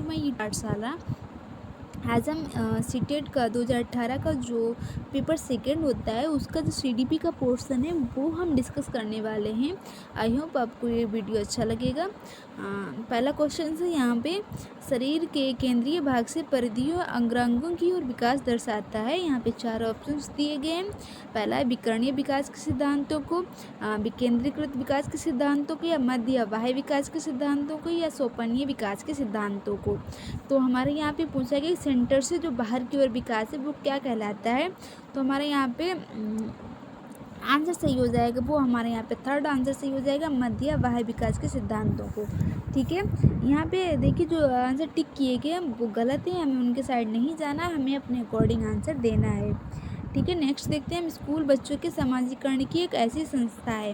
मई पाठशाला आज हम सीटेट का 2018 का जो पेपर सेकंड होता है उसका जो सीडीपी का पोर्शन है वो हम डिस्कस करने वाले हैं। आई होप आपको ये वीडियो अच्छा लगेगा। पहला क्वेश्चन है यहाँ पे, शरीर के केंद्रीय भाग से परिधियों अंगांगों की ओर विकास दर्शाता है। यहाँ पे 4 ऑप्शंस दिए गए हैं। पहला है विकर्णीय विकास के सिद्धांतों को, विकेंद्रीकृत विकास के सिद्धांतों को, या मध्य बाह्य विकास के सिद्धांतों को, या सोपानीय विकास के सिद्धांतों को। तो हमारे यहाँ पे पूछा गया सेंटर से जो बाहर की ओर विकास है वो क्या कहलाता है। तो हमारे यहाँ पे आंसर सही हो जाएगा, वो हमारे यहाँ पे थर्ड आंसर सही हो जाएगा, मध्य बाह्य विकास के सिद्धांतों को। ठीक है, यहाँ पे देखिए जो आंसर टिक किए गए वो गलत है, हमें उनके साइड नहीं जाना, हमें अपने अकॉर्डिंग आंसर देना है। ठीक है, नेक्स्ट देखते हैं हम। स्कूल बच्चों के समाजीकरण की एक ऐसी संस्था है।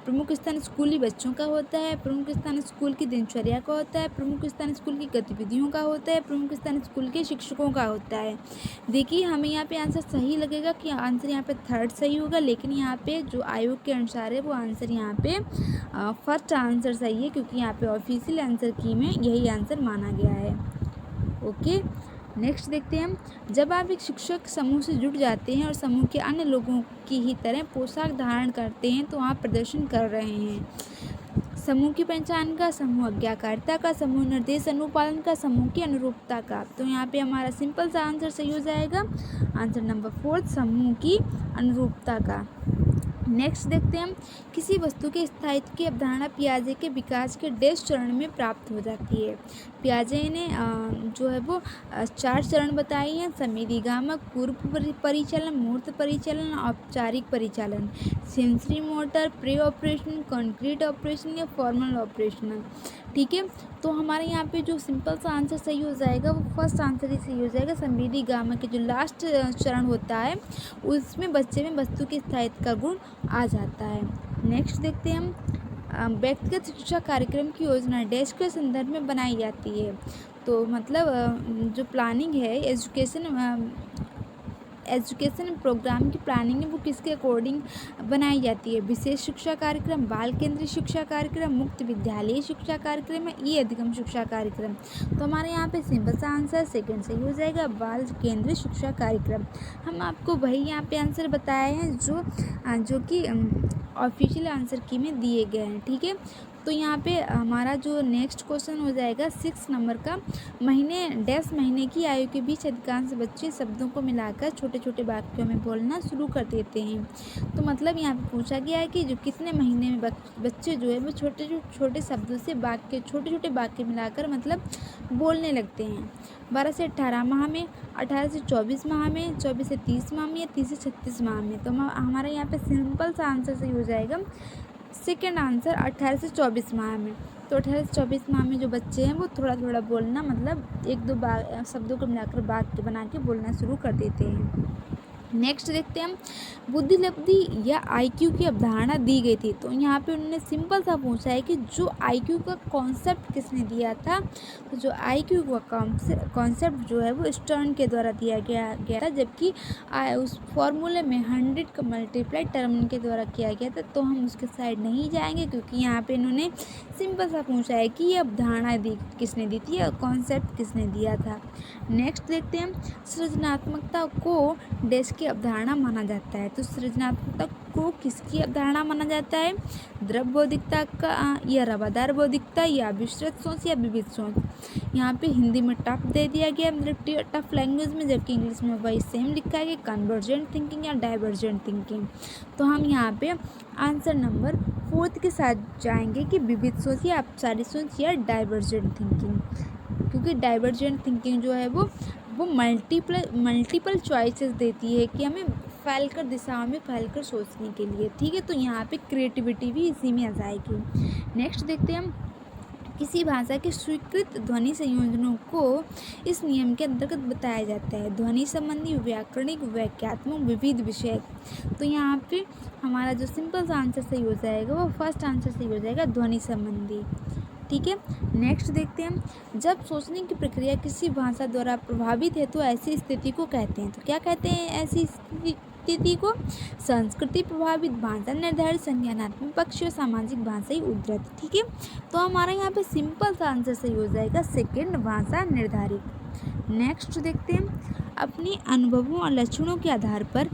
प्रमुख स्थान स्कूली बच्चों का होता है, प्रमुख स्थान स्कूल की दिनचर्या का होता है, प्रमुख स्थान स्कूल की गतिविधियों का होता है, प्रमुख स्थान स्कूल के शिक्षकों का होता है। देखिए हमें यहाँ पे आंसर सही लगेगा कि आंसर यहाँ पे थर्ड सही होगा, लेकिन यहाँ पे जो आयोग के अनुसार है वो आंसर यहाँ पे फर्स्ट आंसर सही है, क्योंकि यहाँ पे ऑफिशियल आंसर की में यही आंसर माना गया है। ओके, नेक्स्ट देखते हैं हम। जब आप एक शिक्षक समूह से जुड़ जाते हैं और समूह के अन्य लोगों की ही तरह पोशाक धारण करते हैं तो आप प्रदर्शन कर रहे हैं। समूह की पहचान का, समूह आज्ञाकारिता का, समूह निर्देश अनुपालन का, समूह की अनुरूपता का। तो यहाँ पे हमारा सिंपल सा आंसर सही हो जाएगा, आंसर नंबर 4, समूह की अनुरूपता का। नेक्स्ट देखते हैं हम। किसी वस्तु के स्थायित्व की अवधारणा पियाजे के विकास के डैश चरण में प्राप्त हो जाती है। पियाजे ने जो है वो 4 चरण बताए हैं, संवेदीगामक, पूर्व परिचालन, मूर्त परिचालन, औपचारिक परिचालन, sensory motor, pre operation, concrete operation या फॉर्मल ऑपरेशनल। ठीक है, तो हमारे यहाँ पे जो सिंपल सा आंसर सही हो जाएगा वो फर्स्ट आंसर ही सही हो जाएगा। संवेदीगामक के जो लास्ट चरण होता है उसमें बच्चे में वस्तु के स्थायित्व का गुण आ जाता है। नेक्स्ट देखते हैं हम। व्यक्तिगत शिक्षा कार्यक्रम की योजना डैश के संदर्भ में बनाई जाती है। तो मतलब जो प्लानिंग है एजुकेशन प्रोग्राम की प्लानिंग है वो किसके अकॉर्डिंग बनाई जाती है। विशेष शिक्षा कार्यक्रम, बाल केंद्रीय शिक्षा कार्यक्रम, मुक्त विद्यालय शिक्षा कार्यक्रम है, ये अधिगम शिक्षा कार्यक्रम। तो हमारे यहाँ पे सिंपल सा आंसर सेकंड सही हो जाएगा, बाल केंद्रीय शिक्षा कार्यक्रम। हम आपको वही यहाँ पे आंसर बताए हैं जो कि ऑफिशियल आंसर की में दिए गए हैं। ठीक है, तो यहाँ पे हमारा जो नेक्स्ट क्वेश्चन हो जाएगा 6 नंबर का। महीने डैश महीने की आयु के बीच अधिकांश बच्चे शब्दों को मिलाकर छोटे छोटे वाक्यों में बोलना शुरू कर देते हैं। तो मतलब यहाँ पे पूछा गया है कि जो कितने महीने में बच्चे जो है वो छोटे छोटे शब्दों से छोटे छोटे वाक्य मिलाकर मतलब बोलने लगते हैं। 12 से 18 माह में, 18 से 24 माह में, 24 से 30 माह में, या 30 से 36 माह में। तो हमारा यहाँ पे सिंपल सा आंसर सही हो जाएगा, सेकेंड आंसर 18 से 24 माह में। तो 18 से 24 माह में जो बच्चे हैं वो थोड़ा थोड़ा बोलना मतलब 1-2 शब्दों को मिलाकर वाक्य बना के बोलना शुरू कर देते हैं। नेक्स्ट देखते हैं हम। बुद्धि लब्धि या आईक्यू की अवधारणा दी गई थी। तो यहाँ पे उन्होंने सिंपल सा पूछा है कि जो आईक्यू का कॉन्सेप्ट किसने दिया था। तो जो आईक्यू का कॉन्सेप्ट जो है वो स्टर्न के द्वारा दिया गया था, जबकि उस फॉर्मूले में 100 का मल्टीप्लाई टर्म के द्वारा किया गया था। तो हम उसके साइड नहीं जाएंगे, क्योंकि यहाँ पे इन्होंने सिंपल सा पूछा है कि ये अवधारणा किसने दी थी और कॉन्सेप्ट किसने दिया था। नेक्स्ट देखते हैं। सृजनात्मकता को डैश की अवधारणा माना जाता है। तो सृजनात्मकता को किसकी अवधारणा माना जाता है। द्रव बौद्धिकता का, या रवादार बौद्धिकता, या विस्तृत सोच, या विविध सोच। यहाँ पे हिंदी में टफ दे दिया गया मतलब टफ लैंग्वेज में, जबकि इंग्लिश में वही सेम लिखा है कि कन्वर्जेंट थिंकिंग या डाइवर्जेंट थिंकिंग। तो हम यहाँ पे आंसर नंबर 4 के साथ जाएंगे कि विविध सोच, या औपचारिक सोच, या डाइवर्जेंट थिंकिंग, क्योंकि डाइवर्जेंट थिंकिंग जो है वो मल्टीपल चॉइसेस देती है कि हमें फैलकर दिशाओं में फैलकर सोचने के लिए। ठीक है, तो यहाँ पे क्रिएटिविटी भी इसी में आ जाएगी। नेक्स्ट देखते हैं हम। किसी भाषा के स्वीकृत ध्वनि संयोजनों को इस नियम के अंतर्गत बताया जाता है। ध्वनि संबंधी, व्याकरणिक, वाक्यात्मक, विविध विषय। तो यहाँ पे हमारा जो सिंपल सा आंसर सही हो जाएगा वो फर्स्ट आंसर सही हो जाएगा, ध्वनि संबंधी। ठीक है, नेक्स्ट देखते हैं। जब सोचने की प्रक्रिया किसी भाषा द्वारा प्रभावित है तो ऐसी स्थिति को कहते हैं। तो क्या कहते हैं ऐसी स्थिति स्थिति को, संस्कृति प्रभावित भाषा निर्धारित, संज्ञानात्मक पक्ष और सामाजिक भाषाई उद्धृत। ठीक है, तो हमारा यहाँ पे सिंपल सा आंसर सही हो जाएगा सेकंड, भाषा निर्धारित। नेक्स्ट देखते हैं, अपने अनुभवों और लक्षणों के आधार पर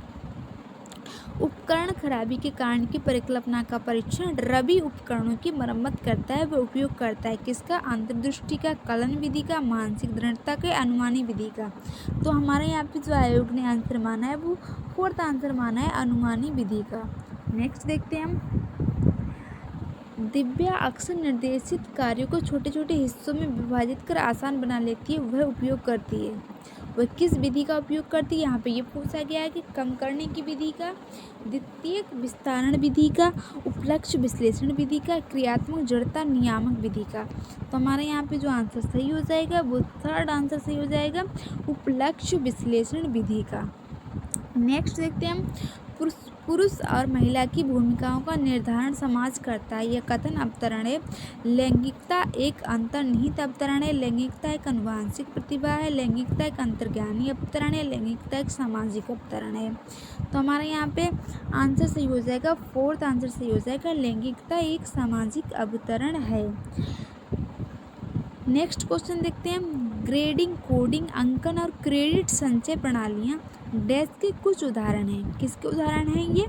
उपकरण खराबी के कारण की परिकल्पना का परीक्षण रवि उपकरणों की मरम्मत करता है। वह उपयोग करता है किसका? अंतर्दृष्टि का, कलन विधि का, मानसिक दृढ़ता के, अनुमानी विधि का। तो हमारे यहाँ पे जो आयोग ने आंसर माना है वो फोर्थ आंसर माना है अनुमानी विधि का। नेक्स्ट देखते हैं हम, दिव्या अक्सर निर्देशित कार्यों को छोटे छोटे हिस्सों में विभाजित कर आसान बना लेती है। वह उपयोग करती है, वह किस विधि का उपयोग करती है? यहाँ पे ये पूछा गया है कि कम करने की विधि का, द्वितीयक विस्तारण विधि का, उपलक्ष्य विश्लेषण विधि का, क्रियात्मक जड़ता नियामक विधि का। तो हमारे यहाँ पे जो आंसर सही हो जाएगा वो थर्ड आंसर सही हो जाएगा, उपलक्ष्य विश्लेषण विधि का। नेक्स्ट देखते हैं हम, पुरुष और महिला की भूमिकाओं का निर्धारण समाज करता है। यह कथन अवतरण है। लैंगिकता एक अंतर्निहित अवतरण है। लैंगिकता एक अनुवांशिक प्रतिभा है। लैंगिकता एक अंतर्ज्ञानी अवतरण है। लैंगिकता एक सामाजिक अवतरण है। तो हमारे यहाँ पे आंसर सही हो जाएगा, फोर्थ आंसर सही हो जाएगा, लैंगिकता एक सामाजिक अवतरण है। नेक्स्ट क्वेश्चन देखते हैं, ग्रेडिंग, कोडिंग, अंकन और क्रेडिट संचय प्रणालियाँ डैश के कुछ उदाहरण हैं। किसके उदाहरण हैं ये?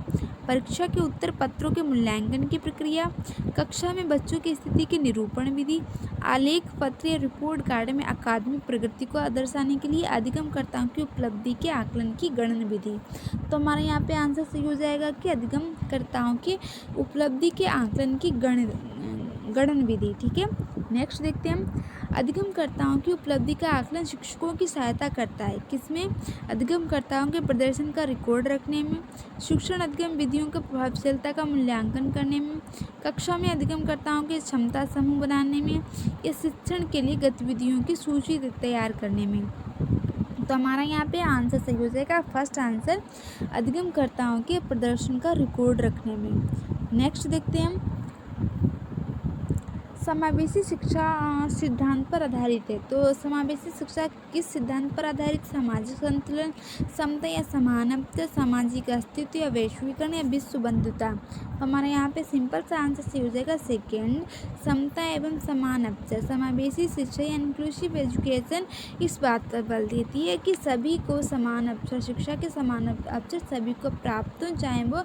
परीक्षा के उत्तर पत्रों के मूल्यांकन की प्रक्रिया, कक्षा में बच्चों की स्थिति के निरूपण विधि, आलेख पत्र या रिपोर्ट कार्ड में अकादमिक प्रगति को दर्शाने के लिए अधिगमकर्ताओं की उपलब्धि के आकलन की गणन विधि। तो हमारे यहाँ पे आंसर सही हो जाएगा कि अधिगमकर्ताओं के उपलब्धि के आकलन की गणन विधि। ठीक है, नेक्स्ट देखते हैं हम, अधिगमकर्ताओं की उपलब्धि का आकलन शिक्षकों की सहायता करता है। किसमें? अधिगमकर्ताओं के प्रदर्शन का रिकॉर्ड रखने में, शिक्षण अधिगम विधियों की प्रभावशीलता का मूल्यांकन करने में, कक्षा में अधिगमकर्ताओं के क्षमता समूह बनाने में, या शिक्षण के लिए गतिविधियों की सूची तैयार करने में। तो हमारा यहाँ पे आंसर सही हो जाएगा, फर्स्ट आंसर, अधिगमकर्ताओं के प्रदर्शन का रिकॉर्ड रखने में। नेक्स्ट देखते हैं हम, समावेशी शिक्षा सिद्धांत पर आधारित है। तो समावेशी शिक्षा किस सिद्धांत पर आधारित? सामाजिक संतुलन, समता या समानता, सामाजिक अस्तित्व या वैश्वीकरण या विश्व बंधुता। तो हमारे यहाँ पे सिंपल सा आंसर सही हो जाएगा सेकेंड, समता एवं समान अवसर। समावेशी शिक्षा या इंक्लूसिव एजुकेशन इस बात पर बल देती है कि सभी को समान अवसर, शिक्षा के समान अवसर सभी को प्राप्त हो, चाहे वो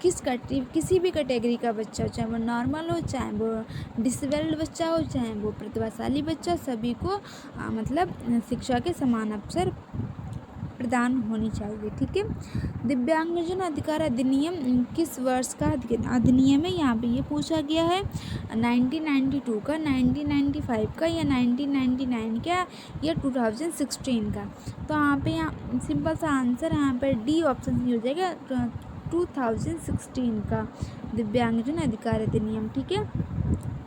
किसी भी कैटेगरी का बच्चा हो, चाहे वो नॉर्मल हो, चाहे वो डिसेबल्ड बच्चा हो, चाहे वो प्रतिभाशाली बच्चा, सभी को मतलब शिक्षा के समान अवसर प्रदान होनी चाहिए। ठीक है, दिव्यांगजन अधिकार अधिनियम किस वर्ष का अधिनियम है? यहाँ पे ये पूछा गया है 1992 का, 1995 का, या 1999 का, या 2016 का। तो यहाँ पे सिंपल सा आंसर यहाँ पर डी ऑप्शन हो जाएगा, 2016 का दिव्यांगजन अधिकार अधिनियम। ठीक है,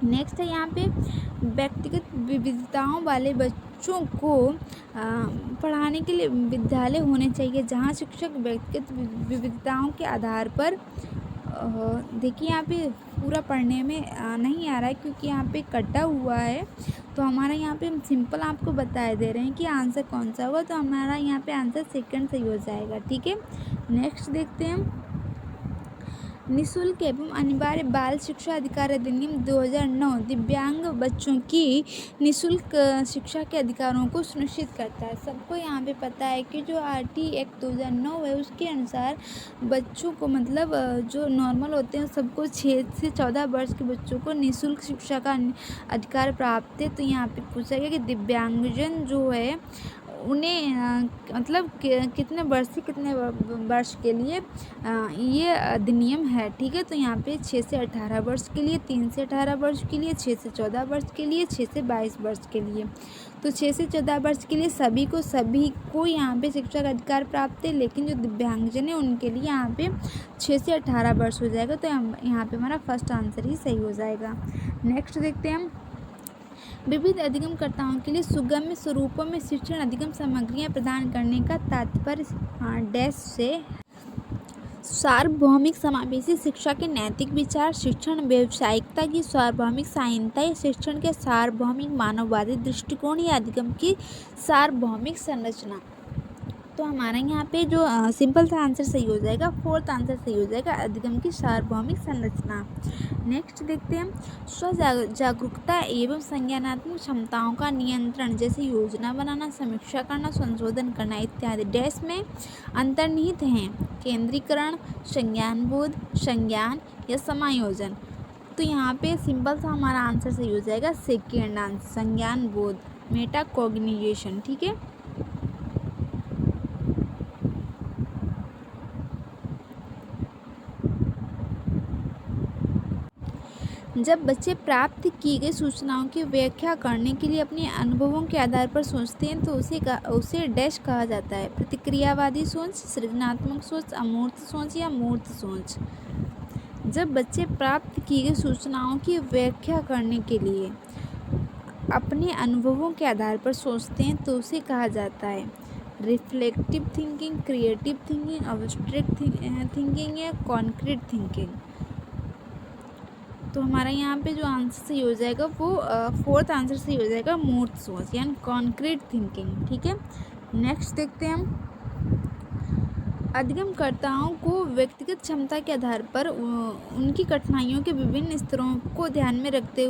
नेक्स्ट है यहाँ पे, व्यक्तिगत विविधताओं वाले बच्चों को पढ़ाने के लिए विद्यालय होने चाहिए जहाँ शिक्षक व्यक्तिगत विविधताओं के आधार पर, देखिए यहाँ पे पूरा पढ़ने में नहीं आ रहा है क्योंकि यहाँ पे कटा हुआ है। तो हमारा यहाँ पे सिंपल आपको बता दे रहे हैं कि आंसर कौन सा होगा। तो हमारा यहाँ पे आंसर सेकंड सही हो जाएगा। ठीक है, नेक्स्ट देखते हैं, निःशुल्क एवं अनिवार्य बाल शिक्षा अधिकार अधिनियम 2009 दिव्यांग बच्चों की निःशुल्क शिक्षा के अधिकारों को सुनिश्चित करता है। सबको यहाँ पे पता है कि जो RT एक्ट 2009 है उसके अनुसार बच्चों को, मतलब जो नॉर्मल होते हैं सबको 6 से 14 वर्ष के बच्चों को निःशुल्क शिक्षा का अधिकार प्राप्त है। तो यहाँ पे पूछा गया कि दिव्यांगजन जो है उन्हें मतलब कितने वर्ष से कितने वर्ष के लिए ये अधिनियम है। ठीक है, तो यहाँ पे 6 से 18 वर्ष के लिए, 3 से 18 वर्ष के लिए, 6 से 14 वर्ष के लिए, 6 से 22 वर्ष के लिए। तो 6 से 14 वर्ष के लिए सभी को यहाँ पे शिक्षा का अधिकार प्राप्त है, लेकिन जो दिव्यांगजन है उनके लिए यहाँ पे 6 से 18 वर्ष हो जाएगा। तो यहाँ पे हमारा फर्स्ट आंसर ही सही हो जाएगा। नेक्स्ट देखते हैं हम, विविध अधिगमकर्ताओं के लिए सुगम्य स्वरूपों में शिक्षण अधिगम सामग्रियां प्रदान करने का तात्पर्य डैश से सार्वभौमिक समावेशी शिक्षा के नैतिक विचार, शिक्षण व्यावसायिकता की सार्वभौमिक साइनता या शिक्षण के सार्वभौमिक मानववादी दृष्टिकोण या अधिगम की सार्वभौमिक संरचना। तो हमारा यहाँ पे जो सिंपल सा आंसर सही हो जाएगा, फोर्थ आंसर सही हो जाएगा, अधिगम की सार्वभौमिक संरचना। नेक्स्ट देखते हैं, स्व जागरूकता एवं संज्ञानात्मक क्षमताओं का नियंत्रण जैसे योजना बनाना, समीक्षा करना, संशोधन करना इत्यादि डैश में अंतर्निहित हैं। केंद्रीकरण, संज्ञान बोध, संज्ञान या समायोजन। तो यहाँ पे सिंपल सा हमारा आंसर सही हो जाएगा, सेकेंड आंसर संज्ञान बोध, मेटाकॉग्निशन। ठीक है। जब बच्चे प्राप्त की गई सूचनाओं की व्याख्या करने के लिए अपने अनुभवों के आधार पर सोचते हैं तो उसे डैश कहा जाता है, प्रतिक्रियावादी सोच, सृजनात्मक सोच, अमूर्त सोच या मूर्त सोच। जब बच्चे प्राप्त की गई सूचनाओं की व्याख्या करने के लिए अपने अनुभवों के आधार पर सोचते हैं तो उसे कहा जाता है reflective thinking, creative thinking, abstract thinking या कॉन्क्रीट थिंकिंग। तो हमारा यहाँ पे जो आंसर सही हो जाएगा वो फोर्थ आंसर सही हो जाएगा, मूर्त सोच यानी कॉन्क्रीट थिंकिंग। ठीक है। नेक्स्ट देखते हैं हम, अधिगमकर्ताओं को व्यक्तिगत क्षमता के आधार पर उनकी कठिनाइयों के विभिन्न स्तरों को ध्यान में रखते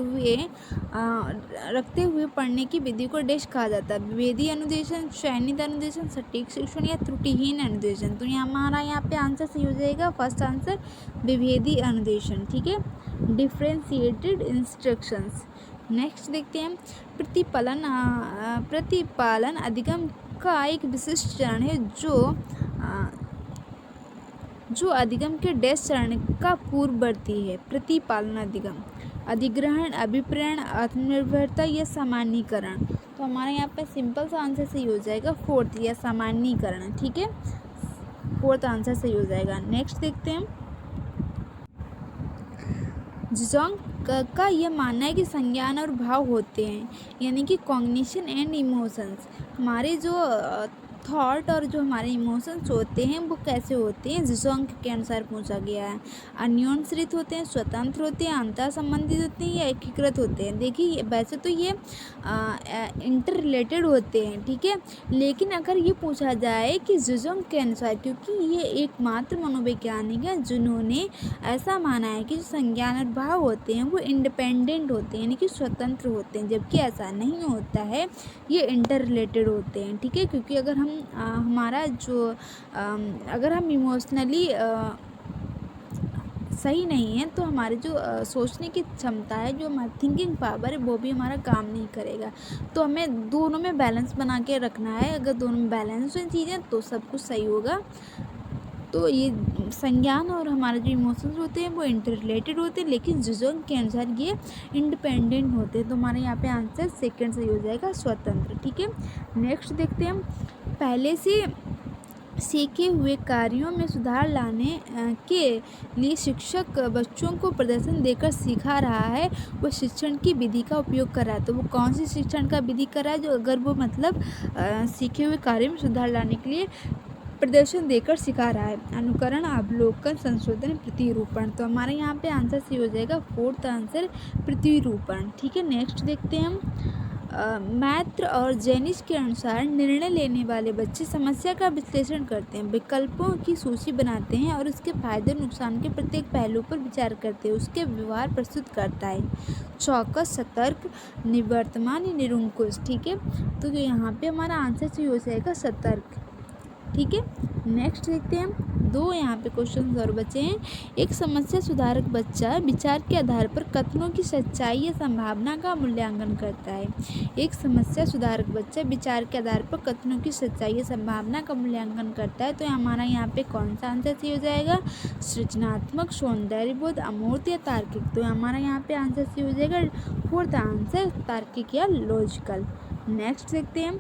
हुए पढ़ने की विधि को डैश कहा जाता है, विभेदी अनुदेशन, चयनित अनुदेशन, सटीक शिक्षण या त्रुटिहीन अनुदेशन। तो हमारा यहाँ पे आंसर सही हो जाएगा, फर्स्ट आंसर विभेदी अनुदेशन। ठीक है, डिफ्रेंशिएटेड इंस्ट्रक्शंस। नेक्स्ट देखते हैं, प्रतिपालन अधिगम का एक विशिष्ट चरण है जो अधिगम के डैश चरण का पूर्ववर्ती है। प्रतिपालन अधिगम, अधिग्रहण, अभिप्रेरण, आत्मनिर्भरता या सामान्यीकरण। तो हमारा यहाँ पे सिंपल सा आंसर सही हो जाएगा, फोर्थ या सामान्यीकरण। ठीक है, फोर्थ आंसर सही हो जाएगा। नेक्स्ट देखते हैं, जिजोंग का यह मानना है कि संज्ञान और भाव होते हैं, यानी कि कॉग्निशन एंड इमोशंस। हमारे जो थॉट और जो हमारे इमोशंस होते हैं वो कैसे होते हैं, जिजोंग के अनुसार पूछा गया है। अन्योन्श्रित होते हैं, स्वतंत्र होते हैं, अंतर संबंधित होते हैं या एकीकृत होते हैं। देखिए वैसे तो ये इंटर रिलेटेड होते हैं, ठीक है, लेकिन अगर ये पूछा जाए कि जिजोंग के अनुसार, क्योंकि ये एकमात्र मनोवैज्ञानिक है जिन्होंने ऐसा माना है कि जो संज्ञान और भाव होते हैं वो इंडिपेंडेंट होते हैं, यानी कि स्वतंत्र होते हैं, जबकि ऐसा नहीं होता है, ये इंटर रिलेटेड होते हैं। ठीक है, क्योंकि अगर हम अगर हम इमोशनली सही नहीं है तो हमारे जो सोचने की क्षमता है, जो हमारी थिंकिंग पावर है, वो भी हमारा काम नहीं करेगा। तो हमें दोनों में बैलेंस बना के रखना है। अगर दोनों में बैलेंस हैं चीज़ें तो सब कुछ सही होगा। तो ये संज्ञान और हमारे जो इमोशंस होते हैं वो इंटर रिलेटेड होते हैं, लेकिन जिजोंग के अनुसार ये इंडिपेंडेंट होते हैं। तो हमारे यहाँ पे आंसर सेकंड सही हो जाएगा, स्वतंत्र। ठीक है, नेक्स्ट देखते हैं हम, पहले से सीखे हुए कार्यों में सुधार लाने के लिए शिक्षक बच्चों को प्रदर्शन देकर सिखा रहा है, वो शिक्षण की विधि का उपयोग कर रहा है। तो वो कौन सी शिक्षण का विधि कर रहा है, जो अगर वो मतलब सीखे हुए कार्यों में सुधार लाने के लिए प्रदर्शन देकर सिखा रहा है। अनुकरण, अवलोकन, संशोधन, प्रतिरूपण। तो हमारे यहाँ पे आंसर सही हो जाएगा, फोर्थ आंसर प्रतिरूपण। ठीक है, नेक्स्ट देखते हैं हम, मैत्र और जेनिस के अनुसार निर्णय लेने वाले बच्चे समस्या का विश्लेषण करते हैं, विकल्पों की सूची बनाते हैं और उसके फायदे नुकसान के प्रत्येक पहलू पर विचार करते हैं, उसके व्यवहार प्रस्तुत करता है। चौकस, सतर्क, निवर्तमान, निरंकुश। ठीक है, तो यहाँ पे हमारा आंसर सही हो जाएगा, सतर्क। ठीक है, नेक्स्ट देखते हैं, दो यहाँ पे क्वेश्चन और बचे हैं। एक समस्या सुधारक बच्चा विचार के आधार पर कथनों की सच्चाई या संभावना का मूल्यांकन करता है। एक समस्या सुधारक बच्चा विचार के आधार पर कथनों की सच्चाई या संभावना का मूल्यांकन करता है। तो हमारा यहाँ पे कौन सा आंसर सही हो जाएगा, सृजनात्मक, सौंदर्यबोध, अमूर्त या तार्किक। तो हमारा यहाँ पे आंसर सही हो जाएगा, फोर्थ आंसर तार्किक या लॉजिकल। नेक्स्ट देखते हैं,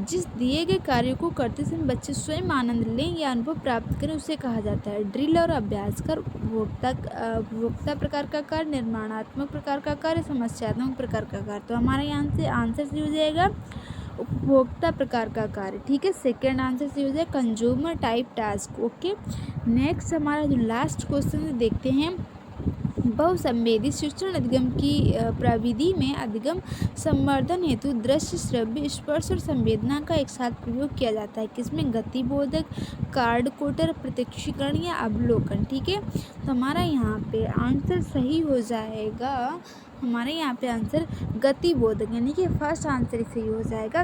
जिस दिए गए कार्य को करते समय बच्चे स्वयं आनंद लें या अनुभव प्राप्त करें उसे कहा जाता है ड्रिल और अभ्यास कर, उपभोक्ता प्रकार का कार्य, निर्माणात्मक प्रकार का कार्य, समस्यात्मक प्रकार का कार्य। तो हमारे यहाँ से आंसर सही हो जाएगा, उपभोक्ता प्रकार का कार्य। ठीक है, सेकेंड आंसर सही हो जाएगा, consumer type task. Okay, next हमारा जो लास्ट क्वेश्चन देखते हैं, बहुसंवेदी शिक्षण अधिगम की प्रविधि में अधिगम संवर्धन हेतु दृश्य, श्रव्य, स्पर्श और संवेदना का एक साथ प्रयोग किया जाता है। किसमें? गतिबोधक, कार्ड कोटर, प्रत्यक्षीकरण या अवलोकन। ठीक है, तो हमारा यहाँ पे आंसर सही हो जाएगा, हमारे यहाँ पे आंसर गतिबोधक, यानी कि फर्स्ट आंसर सही हो जाएगा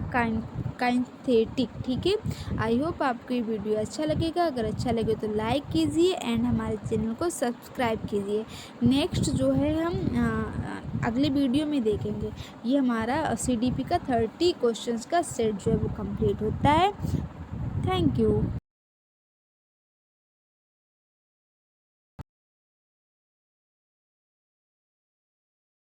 काइंथेटिक। ठीक है, आई होप आपको ये वीडियो अच्छा लगेगा। अगर अच्छा लगे तो लाइक कीजिए एंड हमारे चैनल को सब्सक्राइब कीजिए। नेक्स्ट जो है हम अगले वीडियो में देखेंगे, ये हमारा CDP का 30 क्वेश्चंस का सेट जो है वो कंप्लीट होता है। Thank you.